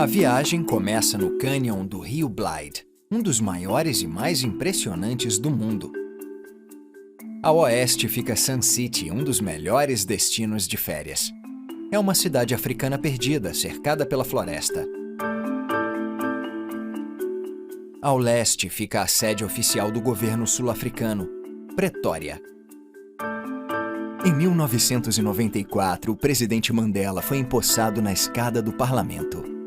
A viagem começa no cânion do rio Blythe, um dos maiores e mais impressionantes do mundo. A oeste fica Sun City, um dos melhores destinos de férias. É uma cidade africana perdida, cercada pela floresta. Ao leste fica a sede oficial do governo sul-africano, Pretória. Em 1994, o presidente Mandela foi empossado na escada do parlamento.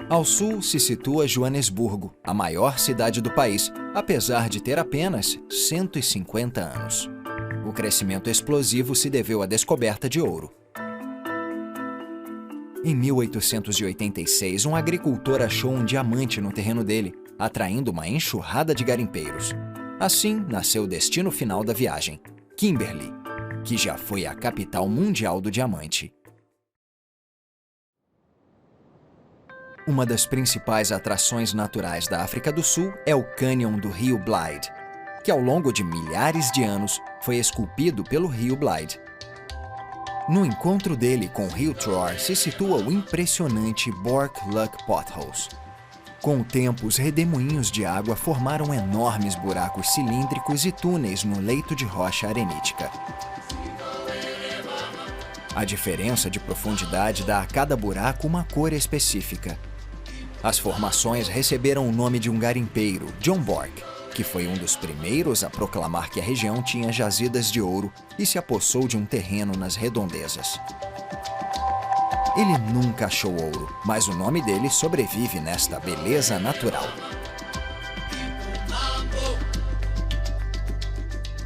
Ao sul se situa Joanesburgo, a maior cidade do país, apesar de ter apenas 150 anos. O crescimento explosivo se deveu à descoberta de ouro. Em 1886, um agricultor achou um diamante no terreno dele, atraindo uma enxurrada de garimpeiros. Assim, nasceu o destino final da viagem, Kimberley, que já foi a capital mundial do diamante. Uma das principais atrações naturais da África do Sul é o cânion do rio Blythe, que ao longo de milhares de anos foi esculpido pelo rio Blythe. No encontro dele com o rio Tror se situa o impressionante Bork Loch Potholes. Com o tempo, os redemoinhos de água formaram enormes buracos cilíndricos e túneis no leito de rocha arenítica. A diferença de profundidade dá a cada buraco uma cor específica. As formações receberam o nome de um garimpeiro, John Bork, que foi um dos primeiros a proclamar que a região tinha jazidas de ouro e se apossou de um terreno nas redondezas. Ele nunca achou ouro, mas o nome dele sobrevive nesta beleza natural.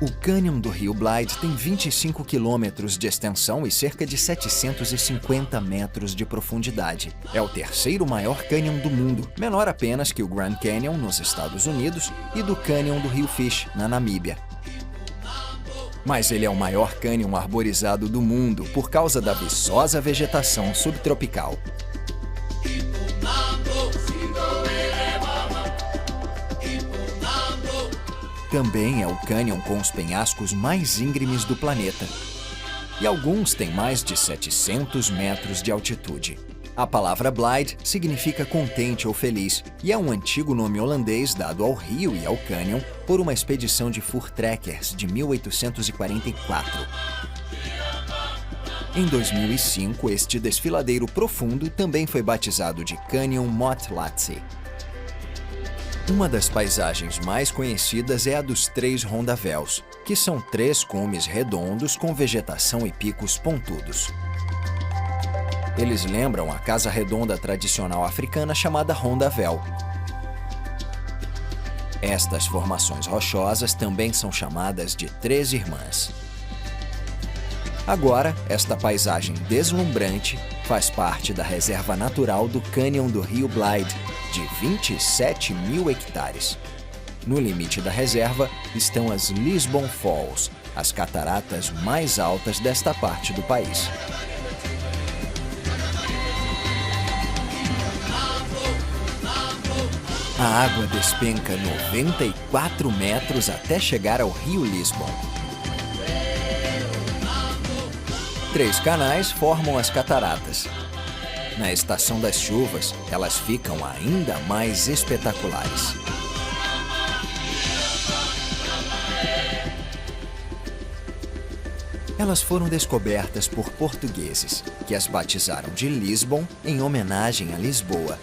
O cânion do rio Blythe tem 25 quilômetros de extensão e cerca de 750 metros de profundidade. É o terceiro maior cânion do mundo, menor apenas que o Grand Canyon, nos Estados Unidos, e do cânion do rio Fish, na Namíbia. Mas ele é o maior cânion arborizado do mundo por causa da viçosa vegetação subtropical. Também é o cânion com os penhascos mais íngremes do planeta. E alguns têm mais de 700 metros de altitude. A palavra Blythe significa contente ou feliz e é um antigo nome holandês dado ao rio e ao cânion por uma expedição de Voortrekkers de 1844. Em 2005, este desfiladeiro profundo também foi batizado de Cânion Motlatse. Uma das paisagens mais conhecidas é a dos Três Rondavéus, que são 3 cumes redondos com vegetação e picos pontudos. Eles lembram a casa redonda tradicional africana chamada rondavel. Estas formações rochosas também são chamadas de Três Irmãs. Agora, esta paisagem deslumbrante faz parte da reserva natural do cânion do rio Blythe, de 27 mil hectares. No limite da reserva estão as Lisbon Falls, as cataratas mais altas desta parte do país. A água despenca 94 metros até chegar ao rio Lisbon. 3 canais formam as cataratas. Na estação das chuvas, elas ficam ainda mais espetaculares. Elas foram descobertas por portugueses, que as batizaram de Lisbon em homenagem a Lisboa.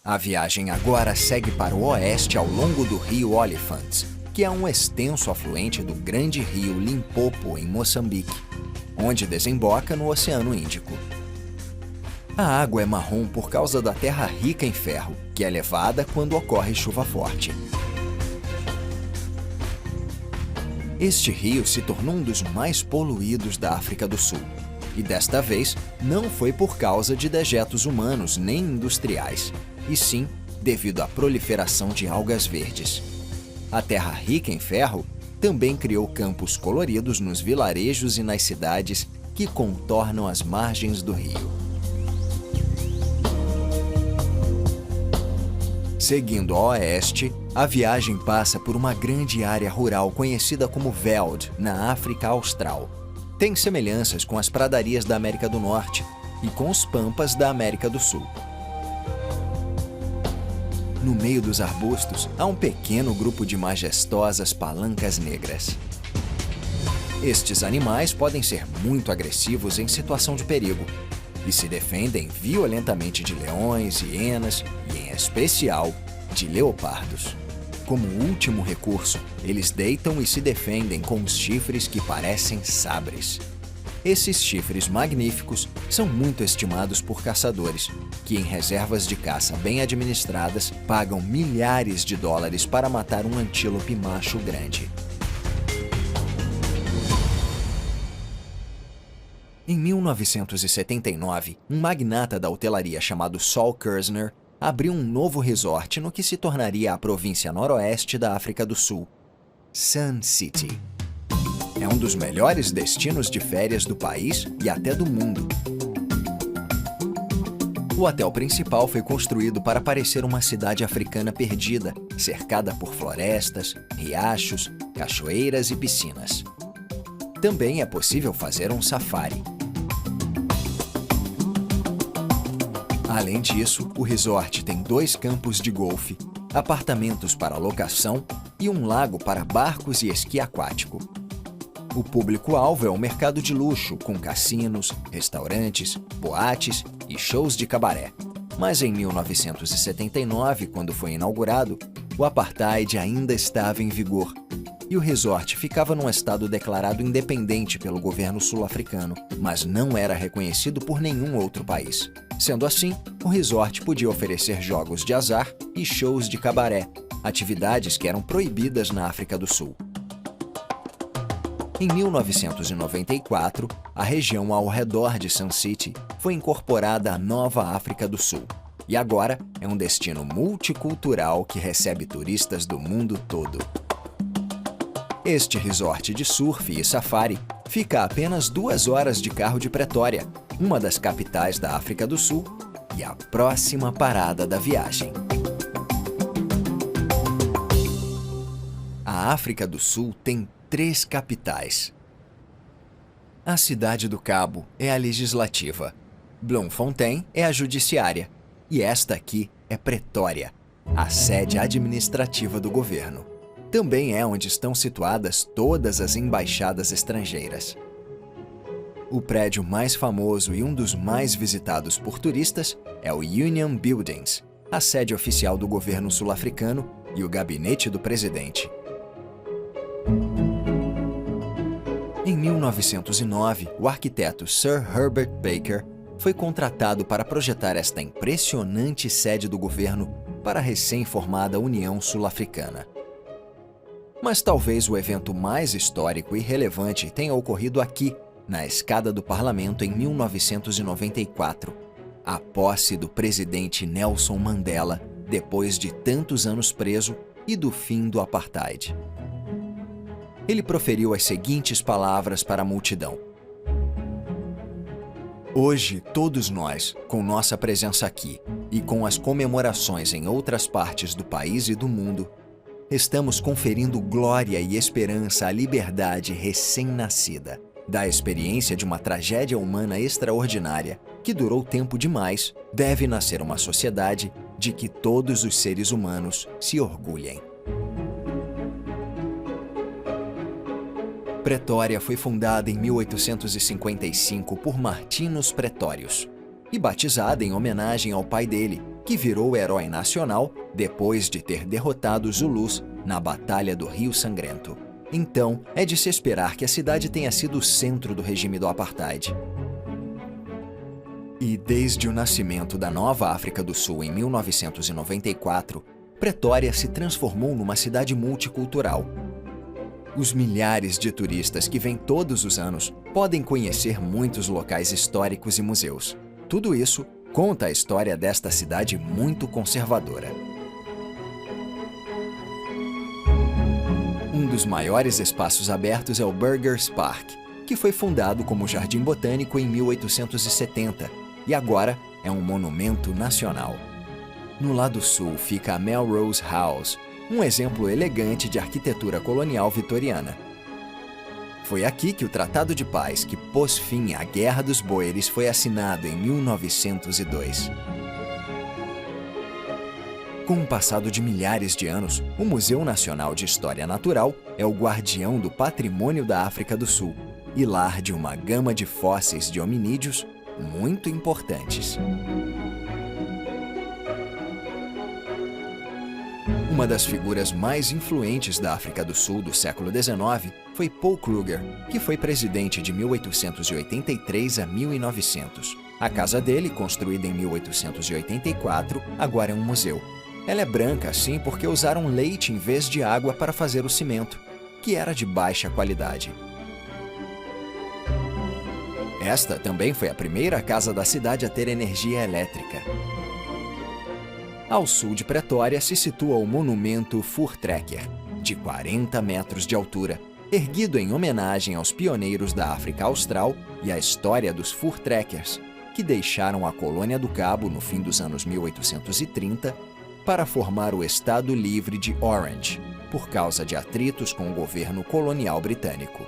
A viagem agora segue para o oeste ao longo do rio Olifants, que é um extenso afluente do grande rio Limpopo, em Moçambique, onde desemboca no Oceano Índico. A água é marrom por causa da terra rica em ferro, que é levada quando ocorre chuva forte. Este rio se tornou um dos mais poluídos da África do Sul. E desta vez, não foi por causa de dejetos humanos nem industriais, e sim devido à proliferação de algas verdes. A terra rica em ferro também criou campos coloridos nos vilarejos e nas cidades que contornam as margens do rio. Seguindo a oeste, a viagem passa por uma grande área rural conhecida como Veld, na África Austral. Tem semelhanças com as pradarias da América do Norte e com os pampas da América do Sul. No meio dos arbustos, há um pequeno grupo de majestosas palancas negras. Estes animais podem ser muito agressivos em situação de perigo e se defendem violentamente de leões, hienas e, em especial, de leopardos. Como último recurso, eles deitam e se defendem com os chifres que parecem sabres. Esses chifres magníficos são muito estimados por caçadores, que em reservas de caça bem administradas pagam milhares de dólares para matar um antílope macho grande. Em 1979, um magnata da hotelaria chamado Sol Kerzner abriu um novo resort no que se tornaria a província noroeste da África do Sul, Sun City. É um dos melhores destinos de férias do país e até do mundo. O hotel principal foi construído para parecer uma cidade africana perdida, cercada por florestas, riachos, cachoeiras e piscinas. Também é possível fazer um safari. Além disso, o resort tem 2 campos de golfe, apartamentos para locação e um lago para barcos e esqui aquático. O público-alvo é o mercado de luxo, com cassinos, restaurantes, boates e shows de cabaré. Mas em 1979, quando foi inaugurado, o apartheid ainda estava em vigor e o resort ficava num estado declarado independente pelo governo sul-africano, mas não era reconhecido por nenhum outro país. Sendo assim, o resort podia oferecer jogos de azar e shows de cabaré, atividades que eram proibidas na África do Sul. Em 1994, a região ao redor de Sun City foi incorporada à Nova África do Sul e agora é um destino multicultural que recebe turistas do mundo todo. Este resort de surf e safari fica a apenas 2 horas de carro de Pretória, uma das capitais da África do Sul, e a próxima parada da viagem. A África do Sul tem 3 capitais. A Cidade do Cabo é a legislativa, Bloemfontein é a judiciária e esta aqui é Pretória, a sede administrativa do governo. Também é onde estão situadas todas as embaixadas estrangeiras. O prédio mais famoso e um dos mais visitados por turistas é o Union Buildings, a sede oficial do governo sul-africano e o gabinete do presidente. Em 1909, o arquiteto Sir Herbert Baker foi contratado para projetar esta impressionante sede do governo para a recém-formada União Sul-Africana. Mas talvez o evento mais histórico e relevante tenha ocorrido aqui, na escada do Parlamento em 1994, a posse do presidente Nelson Mandela, depois de tantos anos preso e do fim do apartheid. Ele proferiu as seguintes palavras para a multidão: "Hoje, todos nós, com nossa presença aqui e com as comemorações em outras partes do país e do mundo, estamos conferindo glória e esperança à liberdade recém-nascida, da experiência de uma tragédia humana extraordinária que durou tempo demais, deve nascer uma sociedade de que todos os seres humanos se orgulhem." Pretória foi fundada em 1855 por Martinus Pretorius e batizada em homenagem ao pai dele, que virou herói nacional depois de ter derrotado os Zulus na Batalha do Rio Sangrento. Então, é de se esperar que a cidade tenha sido o centro do regime do apartheid. E desde o nascimento da Nova África do Sul em 1994, Pretória se transformou numa cidade multicultural. Os milhares de turistas que vêm todos os anos podem conhecer muitos locais históricos e museus. Tudo isso conta a história desta cidade muito conservadora. Um dos maiores espaços abertos é o Burgers Park, que foi fundado como jardim botânico em 1870 e agora é um monumento nacional. No lado sul fica a Melrose House, um exemplo elegante de arquitetura colonial vitoriana. Foi aqui que o Tratado de Paz, que pôs fim à Guerra dos Boeres, foi assinado em 1902. Com um passado de milhares de anos, o Museu Nacional de História Natural é o guardião do patrimônio da África do Sul e lar de uma gama de fósseis de hominídeos muito importantes. Uma das figuras mais influentes da África do Sul do século XIX foi Paul Kruger, que foi presidente de 1883 a 1900. A casa dele, construída em 1884, agora é um museu. Ela é branca assim porque usaram leite em vez de água para fazer o cimento, que era de baixa qualidade. Esta também foi a primeira casa da cidade a ter energia elétrica. Ao sul de Pretória se situa o monumento Voortrekker, de 40 metros de altura, erguido em homenagem aos pioneiros da África Austral e à história dos Voortrekkers, que deixaram a colônia do Cabo no fim dos anos 1830 para formar o Estado Livre de Orange, por causa de atritos com o governo colonial britânico.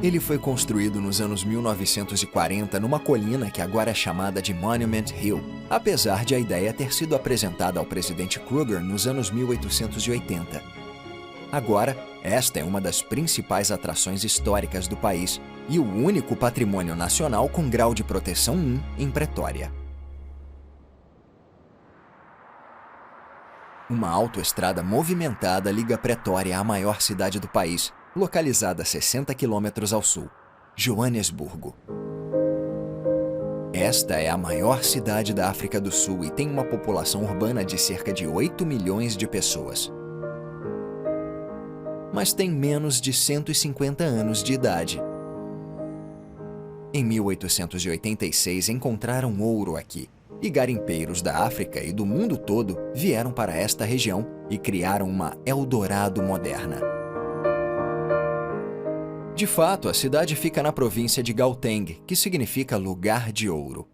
Ele foi construído nos anos 1940 numa colina que agora é chamada de Monument Hill, apesar de a ideia ter sido apresentada ao presidente Kruger nos anos 1880. Agora, esta é uma das principais atrações históricas do país e o único patrimônio nacional com grau de proteção 1 em Pretória. Uma autoestrada movimentada liga Pretória à maior cidade do país, localizada a 60 quilômetros ao sul, Joanesburgo. Esta é a maior cidade da África do Sul e tem uma população urbana de cerca de 8 milhões de pessoas. Mas tem menos de 150 anos de idade. Em 1886 encontraram ouro aqui, e garimpeiros da África e do mundo todo vieram para esta região e criaram uma Eldorado moderna. De fato, a cidade fica na província de Gauteng, que significa lugar de ouro.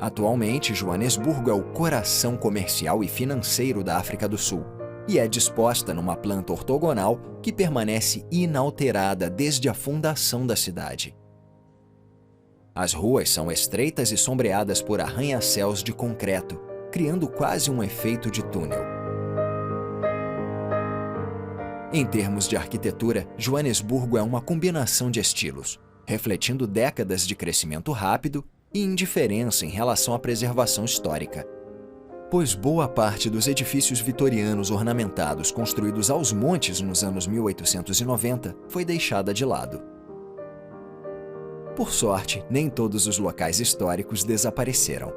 Atualmente, Joanesburgo é o coração comercial e financeiro da África do Sul e é disposta numa planta ortogonal que permanece inalterada desde a fundação da cidade. As ruas são estreitas e sombreadas por arranha-céus de concreto, criando quase um efeito de túnel. Em termos de arquitetura, Joanesburgo é uma combinação de estilos, refletindo décadas de crescimento rápido e indiferença em relação à preservação histórica. Pois boa parte dos edifícios vitorianos ornamentados construídos aos montes nos anos 1890 foi deixada de lado. Por sorte, nem todos os locais históricos desapareceram.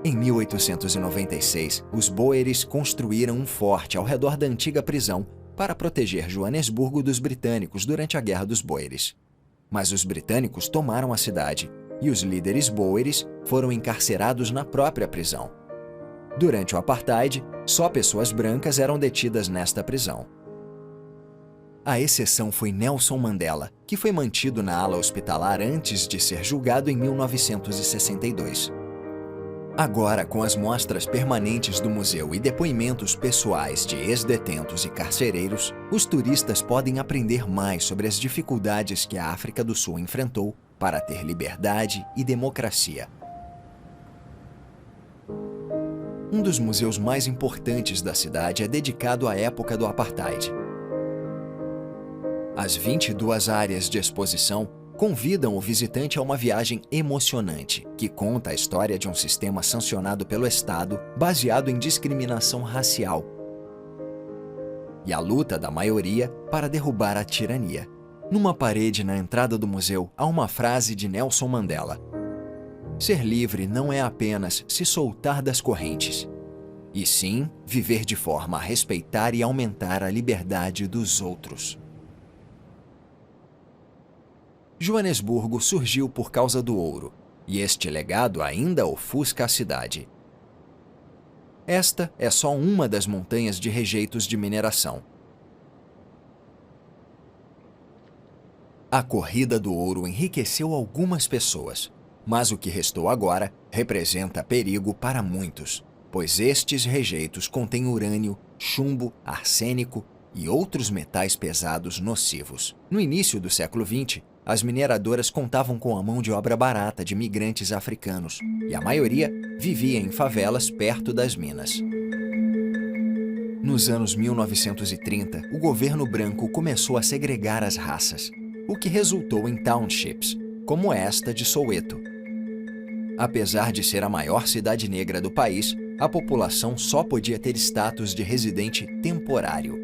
Em 1896, os Boeres construíram um forte ao redor da antiga prisão para proteger Joanesburgo dos britânicos durante a Guerra dos Boeres. Mas os britânicos tomaram a cidade e os líderes Boeres foram encarcerados na própria prisão. Durante o Apartheid, só pessoas brancas eram detidas nesta prisão. A exceção foi Nelson Mandela, que foi mantido na ala hospitalar antes de ser julgado em 1962. Agora, com as mostras permanentes do museu e depoimentos pessoais de ex-detentos e carcereiros, os turistas podem aprender mais sobre as dificuldades que a África do Sul enfrentou para ter liberdade e democracia. Um dos museus mais importantes da cidade é dedicado à época do Apartheid. As 22 áreas de exposição convidam o visitante a uma viagem emocionante, que conta a história de um sistema sancionado pelo Estado baseado em discriminação racial e a luta da maioria para derrubar a tirania. Numa parede na entrada do museu há uma frase de Nelson Mandela: "Ser livre não é apenas se soltar das correntes, e sim viver de forma a respeitar e aumentar a liberdade dos outros." Joanesburgo surgiu por causa do ouro, e este legado ainda ofusca a cidade. Esta é só uma das montanhas de rejeitos de mineração. A corrida do ouro enriqueceu algumas pessoas, Mas o que restou agora representa perigo para muitos, pois estes rejeitos contêm urânio, chumbo, arsênico e outros metais pesados nocivos. No início do século XX, as mineradoras contavam com a mão de obra barata de migrantes africanos, e a maioria vivia em favelas perto das minas. Nos anos 1930, o governo branco começou a segregar as raças, o que resultou em townships, como esta de Soweto. Apesar de ser a maior cidade negra do país, a população só podia ter status de residente temporário.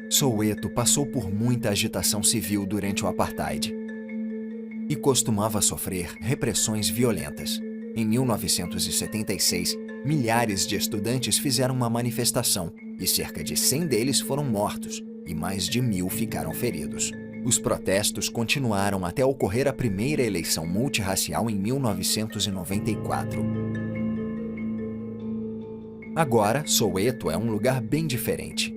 Soweto passou por muita agitação civil durante o apartheid e costumava sofrer repressões violentas. Em 1976, milhares de estudantes fizeram uma manifestação e cerca de 100 deles foram mortos e mais de 1.000 ficaram feridos. Os protestos continuaram até ocorrer a primeira eleição multirracial em 1994. Agora, Soweto é um lugar bem diferente.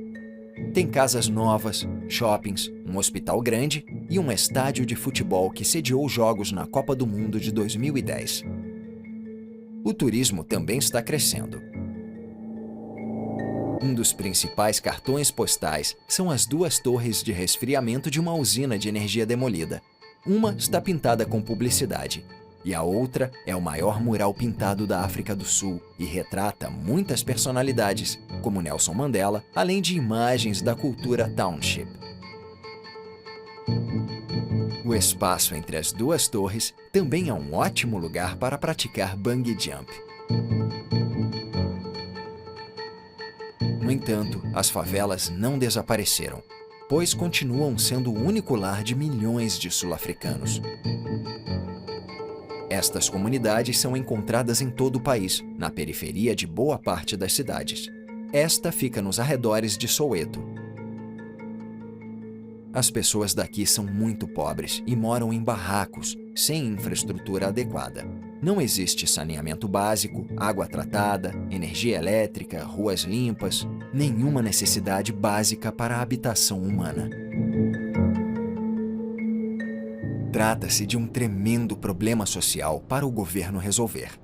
Tem casas novas, shoppings, um hospital grande e um estádio de futebol que sediou jogos na Copa do Mundo de 2010. O turismo também está crescendo. Um dos principais cartões postais são as duas torres de resfriamento de uma usina de energia demolida. Uma está pintada com publicidade, e a outra é o maior mural pintado da África do Sul e retrata muitas personalidades, como Nelson Mandela, além de imagens da cultura township. O espaço entre as duas torres também é um ótimo lugar para praticar bungee jump. No entanto, as favelas não desapareceram, pois continuam sendo o único lar de milhões de sul-africanos. Estas comunidades são encontradas em todo o país, na periferia de boa parte das cidades. Esta fica nos arredores de Soweto. As pessoas daqui são muito pobres e moram em barracos, sem infraestrutura adequada. Não existe saneamento básico, água tratada, energia elétrica, ruas limpas, nenhuma necessidade básica para a habitação humana. Trata-se de um tremendo problema social para o governo resolver.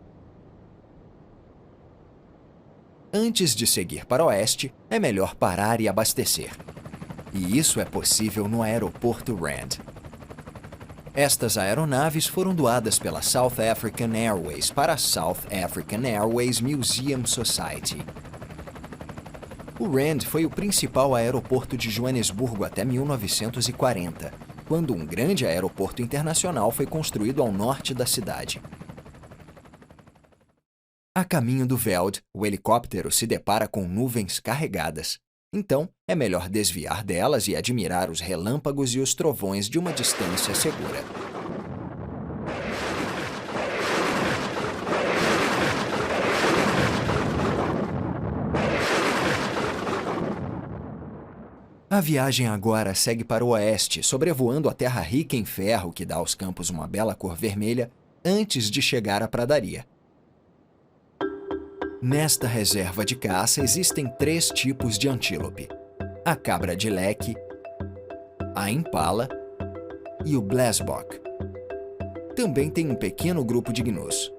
Antes de seguir para o oeste, é melhor parar e abastecer. E isso é possível no aeroporto Rand. Estas aeronaves foram doadas pela South African Airways para a South African Airways Museum Society. O Rand foi o principal aeroporto de Joanesburgo até 1940, quando um grande aeroporto internacional foi construído ao norte da cidade. A caminho do Veld, o helicóptero se depara com nuvens carregadas. Então, é melhor desviar delas e admirar os relâmpagos e os trovões de uma distância segura. A viagem agora segue para o oeste, sobrevoando a terra rica em ferro que dá aos campos uma bela cor vermelha, antes de chegar à pradaria. Nesta reserva de caça existem 3 tipos de antílope: a cabra de leque, a impala e o blesbok. Também tem um pequeno grupo de gnus.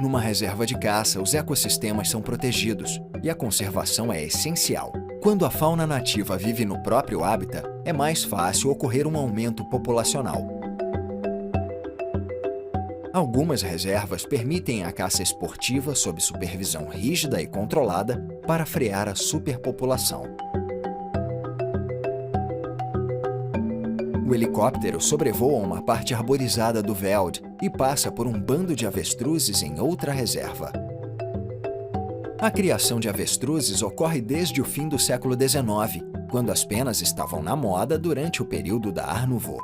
Numa reserva de caça, os ecossistemas são protegidos e a conservação é essencial. Quando a fauna nativa vive no próprio hábitat, é mais fácil ocorrer um aumento populacional. Algumas reservas permitem a caça esportiva sob supervisão rígida e controlada para frear a superpopulação. O helicóptero sobrevoa uma parte arborizada do Veld e passa por um bando de avestruzes em outra reserva. A criação de avestruzes ocorre desde o fim do século XIX, quando as penas estavam na moda durante o período da Art Nouveau.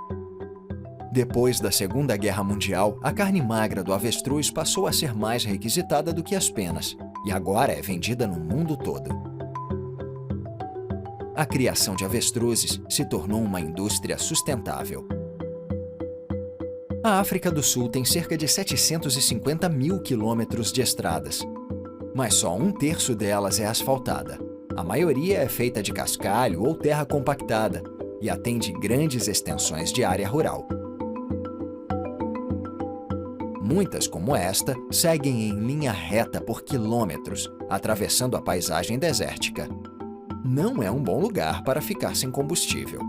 Depois da Segunda Guerra Mundial, a carne magra do avestruz passou a ser mais requisitada do que as penas, e agora é vendida no mundo todo. A criação de avestruzes se tornou uma indústria sustentável. A África do Sul tem cerca de 750 mil quilômetros de estradas, mas só 1/3 delas é asfaltada. A maioria é feita de cascalho ou terra compactada, e atende grandes extensões de área rural. Muitas, como esta, seguem em linha reta por quilômetros, atravessando a paisagem desértica. Não é um bom lugar para ficar sem combustível.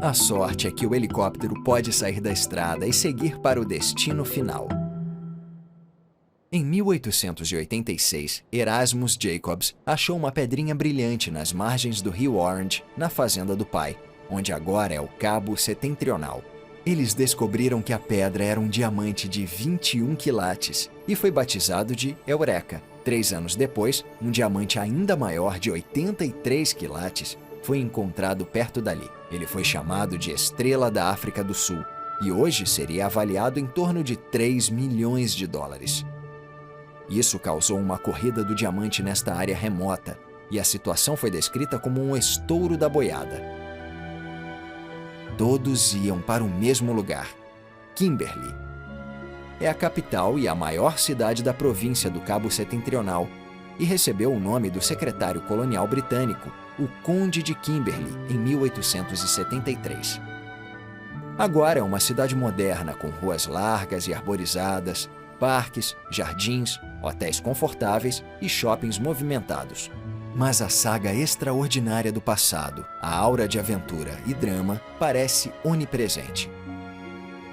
A sorte é que o helicóptero pode sair da estrada e seguir para o destino final. Em 1886, Erasmus Jacobs achou uma pedrinha brilhante nas margens do rio Orange, na fazenda do pai, onde agora é o Cabo Setentrional. Eles descobriram que a pedra era um diamante de 21 quilates e foi batizado de Eureka. 3 anos depois, um diamante ainda maior de 83 quilates foi encontrado perto dali. Ele foi chamado de Estrela da África do Sul e hoje seria avaliado em torno de 3 milhões de dólares. Isso causou uma corrida do diamante nesta área remota e a situação foi descrita como um estouro da boiada. Todos iam para o mesmo lugar, Kimberley. É a capital e a maior cidade da província do Cabo Setentrional e recebeu o nome do secretário colonial britânico, o Conde de Kimberley, em 1873. Agora é uma cidade moderna com ruas largas e arborizadas, parques, jardins, hotéis confortáveis e shoppings movimentados. Mas a saga extraordinária do passado, a aura de aventura e drama, parece onipresente.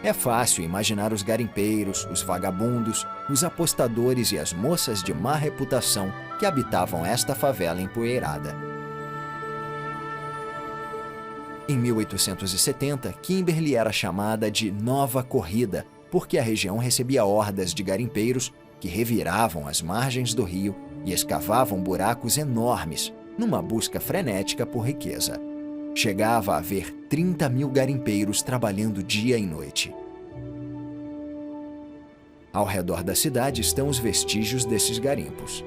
É fácil imaginar os garimpeiros, os vagabundos, os apostadores e as moças de má reputação que habitavam esta favela empoeirada. Em 1870, Kimberley era chamada de Nova Corrida, porque a região recebia hordas de garimpeiros que reviravam as margens do rio e escavavam buracos enormes, numa busca frenética por riqueza. Chegava a haver 30 mil garimpeiros trabalhando dia e noite. Ao redor da cidade estão os vestígios desses garimpos.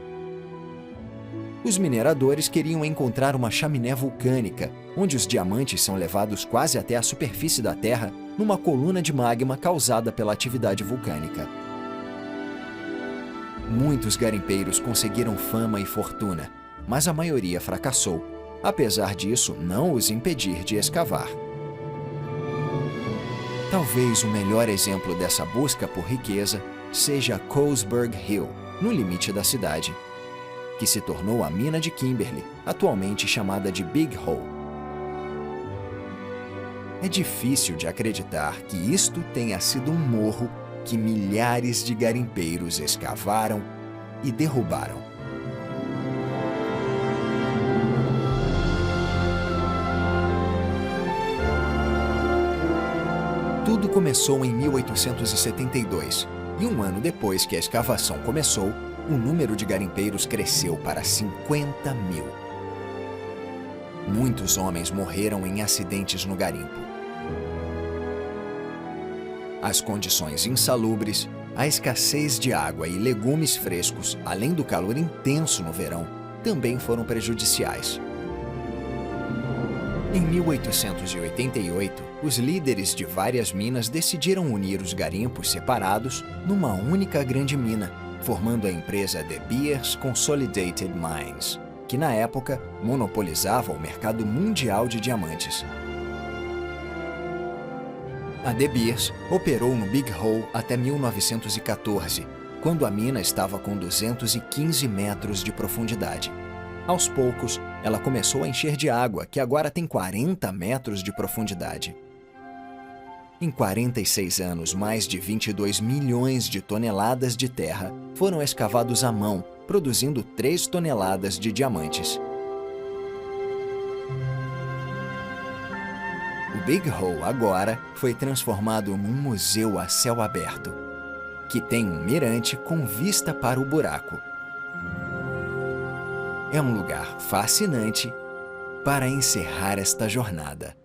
Os mineradores queriam encontrar uma chaminé vulcânica, onde os diamantes são levados quase até a superfície da Terra numa coluna de magma causada pela atividade vulcânica. Muitos garimpeiros conseguiram fama e fortuna, mas a maioria fracassou, apesar disso não os impedir de escavar. Talvez o melhor exemplo dessa busca por riqueza seja Colesberg Hill, no limite da cidade, que se tornou a mina de Kimberley, atualmente chamada de Big Hole. É difícil de acreditar que isto tenha sido um morro que milhares de garimpeiros escavaram e derrubaram. Tudo começou em 1872, e um ano depois que a escavação começou, o número de garimpeiros cresceu para 50 mil. Muitos homens morreram em acidentes no garimpo. As condições insalubres, a escassez de água e legumes frescos, além do calor intenso no verão, também foram prejudiciais. Em 1888, os líderes de várias minas decidiram unir os garimpos separados numa única grande mina, formando a empresa De Beers Consolidated Mines, que na época monopolizava o mercado mundial de diamantes. A De Beers operou no Big Hole até 1914, quando a mina estava com 215 metros de profundidade. Aos poucos, ela começou a encher de água, que agora tem 40 metros de profundidade. Em 46 anos, mais de 22 milhões de toneladas de terra foram escavados à mão, produzindo 3 toneladas de diamantes. O Big Hole agora foi transformado num museu a céu aberto, que tem um mirante com vista para o buraco. É um lugar fascinante para encerrar esta jornada.